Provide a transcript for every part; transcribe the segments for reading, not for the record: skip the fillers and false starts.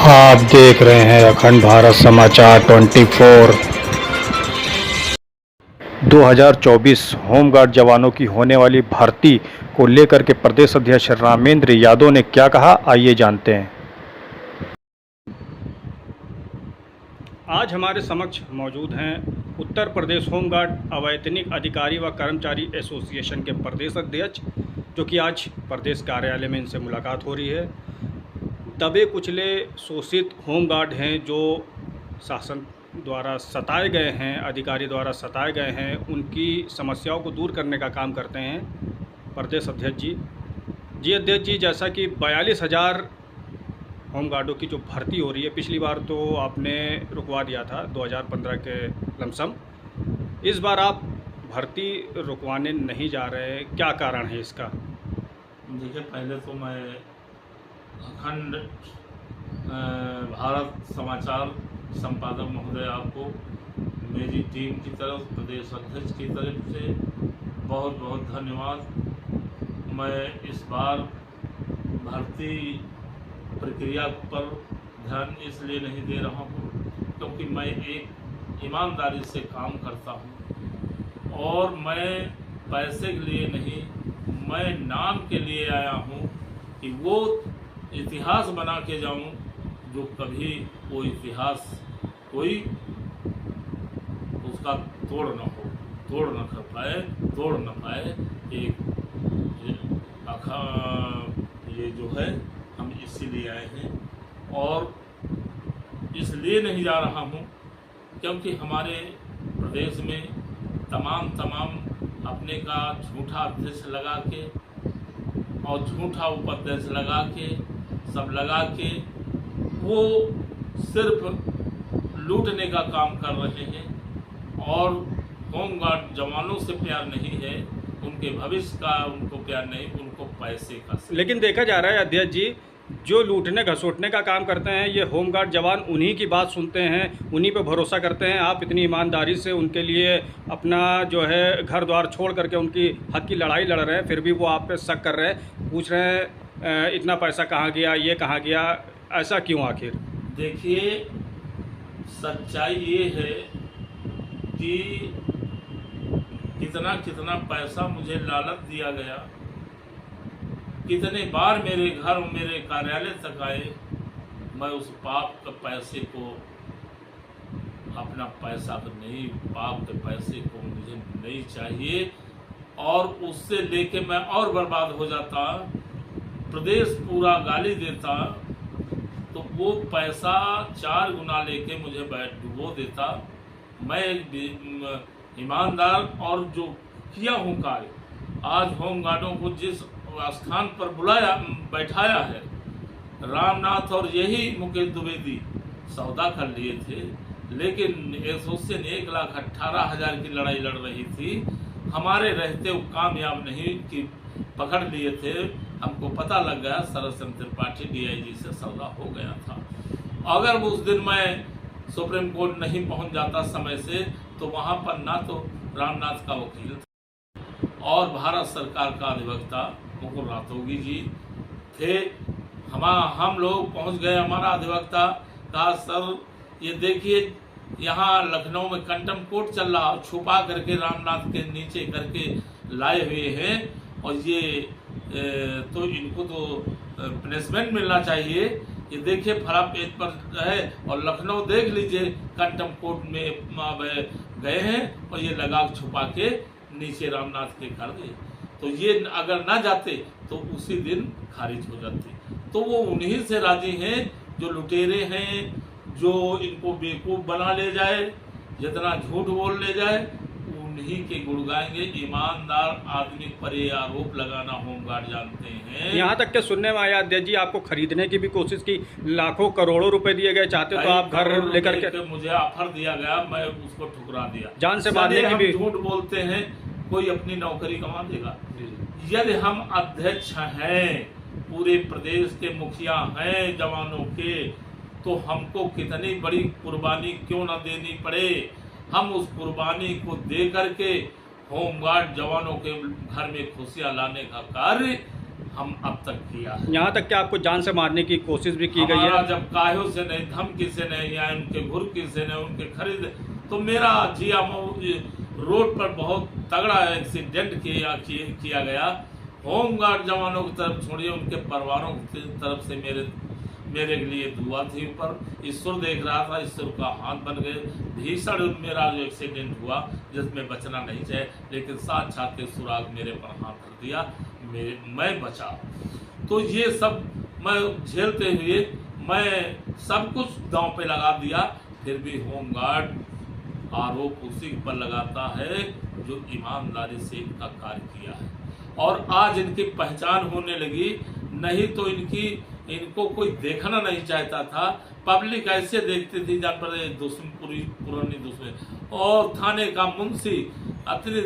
आप देख रहे हैं अखंड भारत समाचार 24। 2024 होमगार्ड जवानों की होने वाली भर्ती को लेकर के प्रदेश अध्यक्ष रामेंद्र यादव ने क्या कहा, आइए जानते हैं। आज हमारे समक्ष मौजूद हैं उत्तर प्रदेश होमगार्ड अवैतनिक अधिकारी व कर्मचारी एसोसिएशन के प्रदेश अध्यक्ष, जो कि आज प्रदेश कार्यालय में इनसे मुलाकात हो रही है। दबे कुचले शोषित होमगार्ड हैं जो शासन द्वारा सताए गए हैं, अधिकारी द्वारा सताए गए हैं, उनकी समस्याओं को दूर करने का काम करते हैं प्रदेश अध्यक्ष जी। अध्यक्ष जी, जैसा कि 42,000 होमगार्डों की जो भर्ती हो रही है, पिछली बार तो आपने रुकवा दिया था 2015 के लमसम, इस बार आप भर्ती रुकवाने नहीं जा रहे, क्या कारण है इसका? देखिए, पहले तो मैं अखंड भारत समाचार संपादक महोदय आपको मेरी टीम की तरफ, प्रदेश अध्यक्ष की तरफ से बहुत बहुत धन्यवाद। मैं इस बार भर्ती प्रक्रिया पर ध्यान इसलिए नहीं दे रहा हूँ क्योंकि मैं एक ईमानदारी से काम करता हूँ और मैं पैसे के लिए नहीं, मैं नाम के लिए आया हूँ कि वो इतिहास बना के जाऊं जो कभी वो इतिहास कोई उसका तोड़ न पाए। एक ये जो है, हम इसीलिए आए हैं और इसलिए नहीं जा रहा हूं क्योंकि हमारे प्रदेश में तमाम अपने का झूठा अध्यक्ष लगा के और झूठा उपाध्यक्ष लगा के सब लगा के वो सिर्फ लूटने का काम कर रहे हैं और होमगार्ड जवानों से प्यार नहीं है, उनके भविष्य का उनको प्यार नहीं, उनको पैसे का। लेकिन देखा जा रहा है अध्यक्ष जी, जो लूटने घसोटने का काम करते हैं ये होमगार्ड जवान उन्हीं की बात सुनते हैं, उन्हीं पे भरोसा करते हैं। आप इतनी ईमानदारी से उनके लिए अपना जो है घर द्वार छोड़ करके उनकी हक की लड़ाई लड़ रहे हैं, फिर भी वो आप पे शक कर रहे हैं, पूछ रहे हैं इतना पैसा कहाँ गया, ये कहाँ गया, ऐसा क्यों आखिर? देखिए, सच्चाई ये है कि कितना पैसा मुझे लालच दिया गया, कितने बार मेरे घर मेरे कार्यालय तक आए, मैं उस पाप के पैसे को, अपना पैसा तो नहीं, पाप के पैसे को मुझे नहीं चाहिए और उससे लेके मैं और बर्बाद हो जाता, प्रदेश पूरा गाली देता, तो वो पैसा 4 गुना लेके मुझे डुबो देता। मैं ईमानदार और जो किया हूँ कार्य, आज होमगार्डों को जिस स्थान पर बैठाया है, रामनाथ और यही मुकेश द्विवेदी सौदा कर लिए थे, लेकिन एसोसिएशन 1,18,000 की लड़ाई लड़ रही थी, हमारे रहते वो कामयाब नहीं कि पकड़ लिए थे। हमको पता लग गया, शरद चंद्र त्रिपाठी DIG से सौदा हो गया था। अगर उस दिन मैं सुप्रीम कोर्ट नहीं पहुंच जाता समय से, तो वहां पर ना तो रामनाथ का वकील था और भारत सरकार का अधिवक्ता मुकुल रातोगी जी थे। हम लोग पहुंच गए, हमारा अधिवक्ता कहा, सर ये देखिए यहाँ लखनऊ में कंटेम्प्ट कोर्ट चल रहा, छुपा करके रामनाथ के नीचे करके लाए हुए हैं और ये तो इनको तो पनिशमेंट मिलना चाहिए। ये देखिए फला पेज पर है और लखनऊ देख लीजिए, कंटेम्प्ट कोर्ट में गए हैं और ये लगा छुपा के नीचे रामनाथ के कर दिए, तो ये अगर ना जाते तो उसी दिन खारिज हो जाती। तो वो उन्हीं से राजी हैं जो लुटेरे हैं, जो इनको बेवकूफ़ बना ले जाए, जितना झूठ बोल ले जाए, उन्हीं के गुण गाएंगे। ईमानदार आदमी पर ये आरोप लगाना होमगार्ड जानते हैं। यहाँ तक के सुनने में आया अध्यक्ष जी, आपको खरीदने की भी कोशिश की, लाखों करोड़ों रुपए दिए गए, चाहते तो आप घर लेकर के, मुझे ऑफर दिया गया, मैं उसको ठुकरा दिया। जान से मारने की भी झूठ बोलते हैं, कोई अपनी नौकरी गंवा देगा। यदि हम अध्यक्ष हैं, पूरे प्रदेश के मुखिया हैं जवानों के, तो हमको कितनी बड़ी कुर्बानी क्यों न देनी पड़े, हम उस कुर्बानी को दे करके होमगार्ड जवानों के घर में खुशियां लाने का कार्य हम अब तक किया है। यहाँ तक कि आपको जान से मारने की कोशिश भी की गई हमारा है। जब कायों से नहीं, धमकी से नहीं, या उनके घुरकी से नहीं, उनके खरीद, तो मेरा जिया रोड पर बहुत तगड़ा एक्सीडेंट किया गया। होमगार्ड जवानों की तरफ छोड़िए, उनके परिवारों की तरफ से मेरे लिए दुआ थी ऊपर। ईश्वर देख रहा था, ईश्वर का हाथ बन गए। भीषण मेरा जो एक्सीडेंट हुआ जिसमें बचना नहीं चाहिए, लेकिन साक्षात के सुराग मेरे पर हाथ धर दिया, मैं बचा। तो ये सब मैं झेलते हुए मैं सब कुछ दांव पे लगा दिया, फिर भी होमगार्ड आरोप उसी पर लगाता है जो ईमानदारी से इनका कार्य किया है। और आज इनकी पहचान होने लगी, नहीं तो इनको कोई देखना नहीं चाहता था। पब्लिक ऐसे देखती थी जान पर पुरानी दुश्मन। और थाने का मुंशी इतनी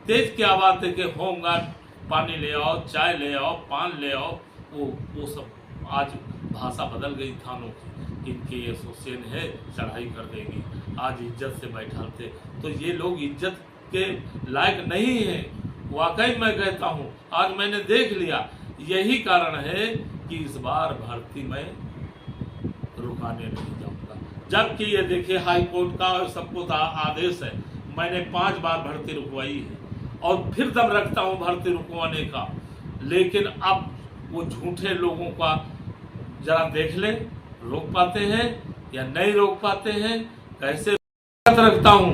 तेज की आवाज थे कि होमगार्ड पानी ले आओ, चाय ले आओ, पान ले आओ। वो सब आज भाषा बदल गई थानों की। इनके एसोसिएशन है, चढ़ाई कर देगी। आज इज्जत से बैठाते, तो ये लोग इज्जत के लायक नहीं है। वाकई मैं कहता हूँ, आज मैंने देख लिया। यही कारण है कि इस बार भर्ती में रुकाने नहीं जाऊंगा। जबकि ये देखिए हाई कोर्ट का सबको आदेश है, मैंने 5 बार भर्ती रुकवाई है और फिर दम रखता हूँ भर्ती रुकवाने का। लेकिन अब वो झूठे लोगों का जरा देख ले, रोक पाते हैं या नहीं रोक पाते हैं, कैसे रखता हूँ।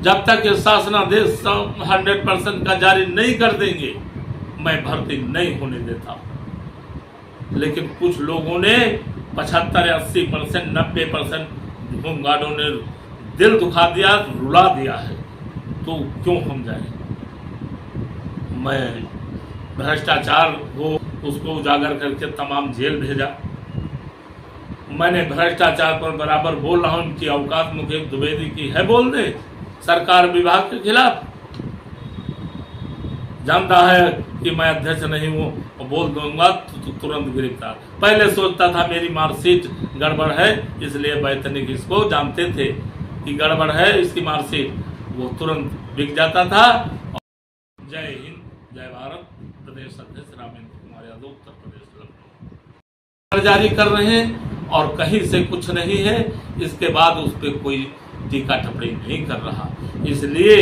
जब तक ये शासनादेश 100% का जारी नहीं कर देंगे, मैं भर्ती नहीं होने देता। लेकिन कुछ लोगों ने 75, 80%, 90% होमगार्डों ने दिल दुखा दिया, रुला दिया है, तो क्यों हम जाएं। मैं भ्रष्टाचार को उसको उजागर करके तमाम जेल भेजा। मैंने भ्रष्टाचार पर बराबर बोल रहा हूं। उनकी औकात मुकेश द्विवेदी की है बोल दे सरकार विभाग के खिलाफ। जानता है कि मैं अध्यक्ष नहीं हूँ, बोल दूंगा तो तुरंत गिरफ्तार। पहले सोचता था मेरी मार्कशीट गड़बड़ है, इसलिए वैतनिक इसको जानते थे कि गड़बड़ है इसकी मार्कशीट, वो तुरंत बिक जाता था। जय हिंद, जय भारत। प्रदेश अध्यक्ष रामेंद्र कुमार यादव, उत्तर प्रदेश लखनऊ। जारी कर रहे हैं और कहीं से कुछ नहीं है। इसके बाद उस पर कोई टीका टिप्पणी नहीं कर रहा, इसलिए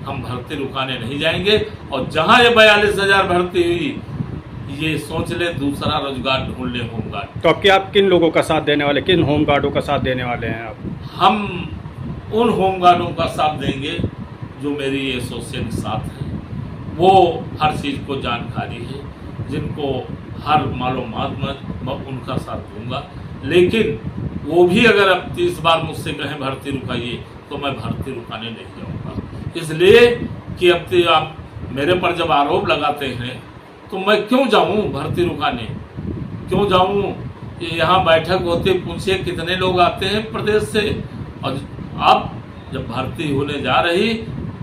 हम भर्ती रुकाने नहीं जाएंगे। और जहां ये 42,000 भर्ती हुई, ये सोच ले दूसरा रोजगार ढूंढ ले होमगार्ड। तो अब कि आप किन लोगों का साथ देने वाले, किन होमगार्डों का साथ देने वाले हैं आप? हम उन होमगार्डों का साथ देंगे जो मेरी एसोसिएशन के साथ है। वो हर चीज़ को जानकारी है, जिनको हर मालूमात मैं उनका साथ दूंगा। लेकिन वो भी अगर अब 30 बार मुझसे कहें भर्ती रुकाइए, तो मैं भर्ती रुकाने नहीं जाऊंगा। इसलिए कि अब तो आप मेरे पर जब आरोप लगाते हैं, तो मैं क्यों जाऊं भर्ती रुकाने, क्यों जाऊं। यहाँ बैठक होती, पूछिए कितने लोग आते हैं प्रदेश से। और अब जब भर्ती होने जा रही,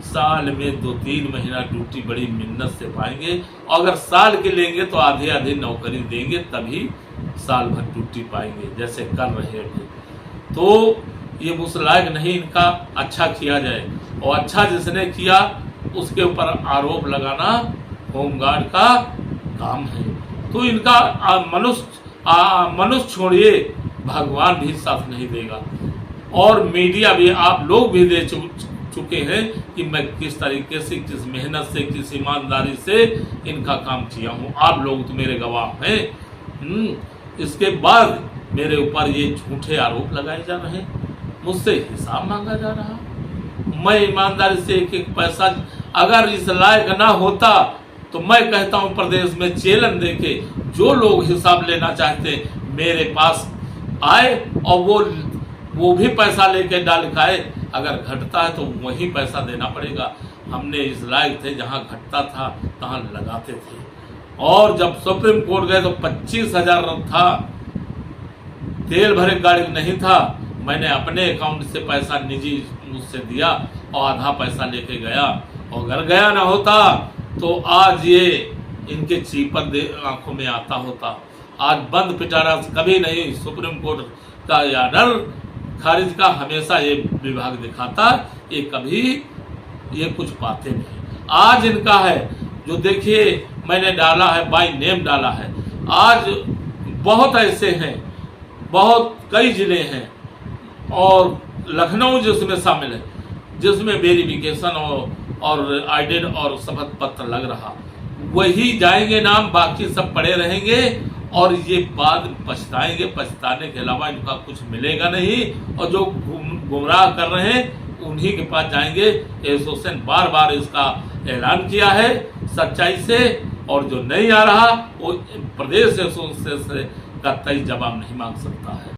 साल में 2-3 महीना ड्यूटी बड़ी मिन्नत से पाएंगे। अगर साल के लेंगे तो आधे आधे नौकरी देंगे, तभी साल भर ड्यूटी पाएंगे, जैसे कर रहे हैं। तो ये उस लायक नहीं इनका अच्छा किया जाए। और अच्छा जिसने किया उसके ऊपर आरोप लगाना होमगार्ड का काम है। तो इनका मनुष्य छोड़िए, भगवान भी साथ नहीं देगा। और मीडिया भी, आप लोग भी दे चुके हैं कि मैं किस तरीके से, किस मेहनत से, किस ईमानदारी से इनका काम किया हूँ। आप लोग तो मेरे गवाह हैं। इसके बाद मेरे ऊपर ये झूठे आरोप लगाए जा रहे हैं, मुझसे हिसाब मांगा जा रहा। मैं ईमानदारी से एक एक पैसा, अगर इस लायक ना होता तो मैं कहता हूँ प्रदेश में चैलेंज देके जो लोग हिसाब लेना चाहते मेरे पास आए, और वो भी पैसा लेके डाल खाए। अगर घटता है तो वही पैसा देना पड़ेगा। हमने इस लायक थे, जहाँ घटता था तहाँ लगाते थे। और जब सुप्रीम कोर्ट गए तो 25,000 था, तेल भरे गाड़ी नहीं था। मैंने अपने अकाउंट से पैसा निजी मुझसे दिया और आधा पैसा लेके गया। और अगर गया ना होता तो आज ये इनके चीपर आंखों में आता होता। आज बंद पिटारा कभी नहीं, सुप्रीम कोर्ट का ऑर्डर खारिज का हमेशा ये विभाग दिखाता, ये कभी ये कुछ पाते नहीं। आज इनका है जो देखिए मैंने डाला है, बाय नेम डाला है। आज बहुत ऐसे हैं, बहुत कई जिले हैं और लखनऊ जिसमें शामिल है, जिसमें वेरिफिकेशन और आइडेंट और शपथ पत्र लग रहा, वही जाएंगे नाम, बाकी सब पड़े रहेंगे और ये बाद में पछताएंगे। पछताने के अलावा इनका कुछ मिलेगा नहीं और जो गुमराह कर रहे हैं उन्हीं के पास जाएंगे। एसोसिएशन बार बार इसका ऐलान किया है सच्चाई से, और जो नहीं आ रहा वो प्रदेश एसोसिएशन का तय जवाब नहीं मांग सकता है।